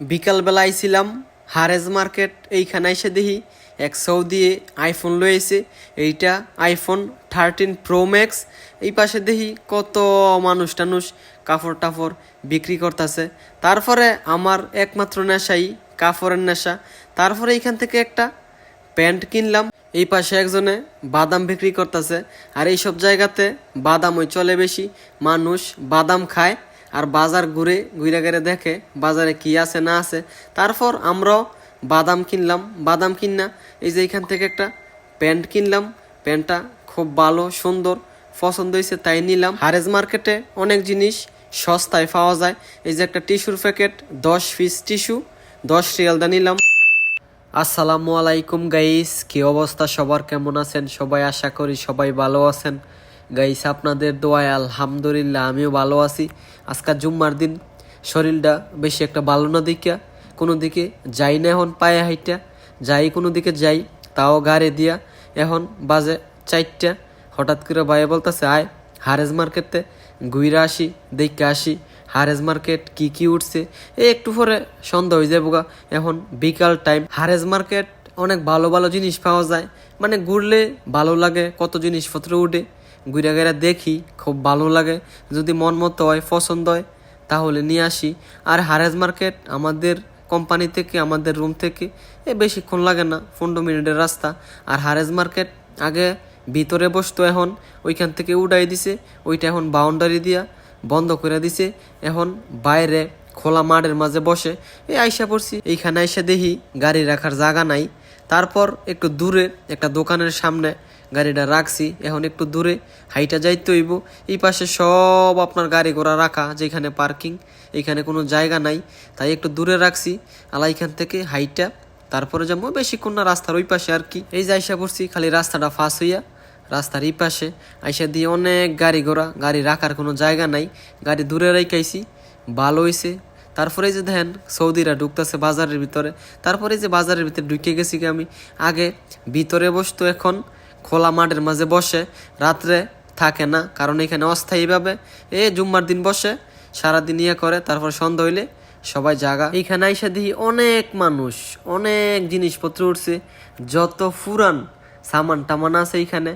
বিকালবেলা আইছিলাম Haaretz market. এইখানে এসে দেখি এক সৌদি আইফোন লয়েছে, এইটা আইফোন 13 প্রো ম্যাক্স। এই পাশে দেখি কত মানুষ টানুষ কাপড় টাপড় বিক্রি করতেছে। তারপরে আমার একমাত্র নেশাই কাপড়ের নেশা। তারপরে এইখান থেকে একটা প্যান্ট কিনলাম। এই পাশে একজনে বাদাম বিক্রি করতেছে, আর এইসব জায়গাতে বাদামই চলে বেশি। মানুষ বাদাম খায় আর বাজার ঘুরে ঘুরে ঘুরে দেখে বাজারে কি আছে না আছে। তারপর আমরাও বাদাম কিনলাম। বাদাম কিনা এই যে এখান থেকে একটা প্যান্ট কিনলাম। প্যান্টটা খুব ভালো সুন্দর, পছন্দ হয়েছে তাই নিলাম। হারেজ মার্কেটে অনেক জিনিস সস্তায় পাওয়া যায়। এই যে একটা টিস্যুর প্যাকেট 10 পিস টিস্যু 10 রিয়াল দা নিলাম। আসসালামু আলাইকুম গাইস, কি অবস্থা সবার, কেমন আছেন সবাই? আশা করি সবাই ভালো আছেন গাইস। আপনাদের দোয়ায় আলহামদুলিল্লাহ আমিও ভালো আছি। আজকাল জুম্মার দিন, শরীরটা বেশি একটা ভালো না দিকা কোনো দিকে যাই না। এখন পায়ে হাইটা যাই, কোনো দিকে যাই তাও গাড়ি দিয়া। এখন বাজে 4টা। হঠাৎ করে ভাইয়া বলতেছে আয় হারেজ মার্কেটে ঘুরে আসি, দেখে আসি হারেজ মার্কেট কি কি উঠছে। একটু পরে সন্ধ্যা হয়ে যাবো গা। এখন বিকাল টাইম। হারেজ মার্কেট অনেক ভালো ভালো জিনিস পাওয়া যায়, মানে ঘুরলে ভালো লাগে, কত জিনিসপত্র উঠে ঘুরে ঘুরে দেখি, খুব ভালো লাগে। যদি মন মতো হয়, পছন্দ হয় তাহলে নিয়ে আসি। আর হারেজ মার্কেট আমাদের কোম্পানি থেকে, আমাদের রুম থেকে বেশিক্ষণ লাগে না, 15 মিনিটের রাস্তা। আর হারেজ মার্কেট আগে ভিতরে বসতো, এখন ওইখান থেকে উঠাই দিছে। ওইটা এখন বাউন্ডারি দিয়া বন্ধ করে দিছে। এখন বাইরে খোলা মাঠের মাঝে বসে আইসা পড়ছি। এইখানে আইসা দেখি গাড়ি রাখার জায়গা নাই। তারপর একটু দূরে একটা দোকানের সামনে গাড়িটা রাখছি। এখন একটু দূরে হাইটা যাইতে হইব। এই পাশে সব আপনার গাড়ি ঘোড়া রাখা, যেখানে পার্কিং, এখানে কোনো জায়গা নাই, তাই একটু দূরে রাখছি। আলা এখান থেকে হাইটা তারপরে যাবো, বেশিক্ষণ না, রাস্তার ওই পাশে আর কি। এই যে আইসা পড়ছি, খালি রাস্তাটা ফাঁস হইয়া রাস্তার এই পাশে আইসা দিয়ে অনেক গাড়ি ঘোড়া, গাড়ি রাখার কোনো জায়গা নাই, গাড়ি দূরে রেখাইছি, ভালো হয়েছে। তারপরে যে দেখেন সৌদিরা ঢুকতেছে বাজারের ভিতরে। তারপরে যে বাজারের ভিতরে ঢুকে গেছি আমি। আগে ভিতরে বসতো, এখন খোলা মাঠের মাঝে বসে, রাত্রে থাকে না, কারণ এখানে অস্থায়ীভাবে জুম্মার দিন বসে, সারাদিন ইয়ে করে, তারপর সন্ধ্যা হইলে সবাই জাগা। এইখানে আইসা দেখি অনেক মানুষ, অনেক জিনিসপত্র উঠছে, যত ফুরান সামান টামান আছে এইখানে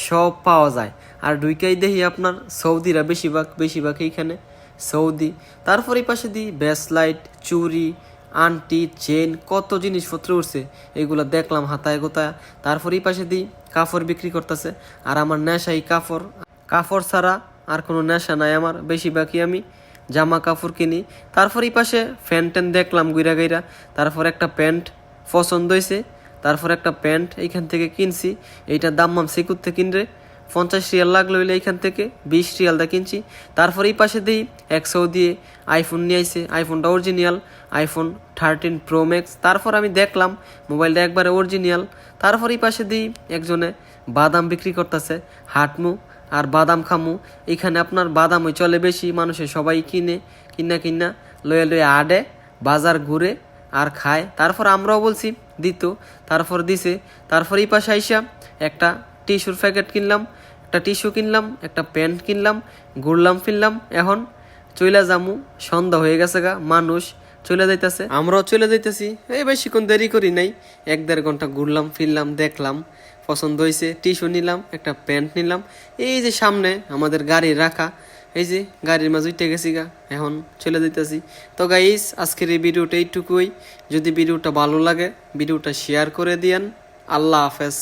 সব পাওয়া যায়। আর ঢুকেই দেখি আপনার সৌদিরা বেশিরভাগ এইখানে সৌদি। তারপর এই পাশে দিই ব্যাসলাইট, চুড়ি, আংটি, চেন, কত জিনিসপত্র উঠছে, এগুলো দেখলাম হাতায় গোতায়। তারপর এই পাশে দিই কাপড় বিক্রি করতেছে। আর আমার নেশা এই কাপড় ছাড়া আর কোনো নেশা নাই আমার, বেশিরভাগই আমি জামা কাপড় কিনি। তারপর এই পাশে প্যান্ট দেখলাম গুইরা গাইরা। তারপর একটা প্যান্ট পছন্দ হয়েছে, তারপর একটা প্যান্ট এইখান থেকে কিনছি। এইটার দাম সিকুর থেকে কিনরে 50 রিয়াল লাগলো, হইলে এইখান থেকে 20 রিয়াল দা কিনছি। তারপর এই পাশে দিই 100 দিয়ে আইফোন নিয়ে আইছে। আইফোনটা অরিজিনাল, আইফোন 13 প্রো ম্যাক্স। তারপর আমি দেখলাম মোবাইলটা একবারে অরিজিনাল। তারপর এই পাশে দিই একজনে বাদাম বিক্রি করতেছে, হাটমু আর বাদাম খামু। এখানে আপনার বাদামই চলে বেশি, মানুষে সবাই কিনা লয়ে আডে বাজার ঘুরে আর খায়। তারপর আমরাও বলছি দিত, তারপর দিছে। তারপর এই পাশে আইসা একটা টিস্যুর প্যাকেট কিনলাম, একটা টিস্যু কিনলাম, একটা প্যান্ট কিনলাম, ঘুরলাম ফিরলাম। এখন চইলা যামু, সন্ধ্যা হয়ে গেছে গা, মানুষ চলে যাইতেছে, আমরাও চলে যাইতেছি। বেশিক্ষণ দেরি করি নাই, 1-1.5 ঘন্টা ঘুরলাম ফিরলাম, দেখলাম, পছন্দ হয়েছে। টিস্যু নিলাম, একটা প্যান্ট নিলাম। এই যে সামনে আমাদের গাড়ি রাখা, এই যে গাড়ির মাঝে উঠে গেছি গা, এখন চলে যাইতেছি। তো গাইস, আজকের এই ভিডিওটা এইটুকুই। যদি ভিডিওটা ভালো লাগে ভিডিওটা শেয়ার করে দিয়েন। আল্লাহ হাফেজ।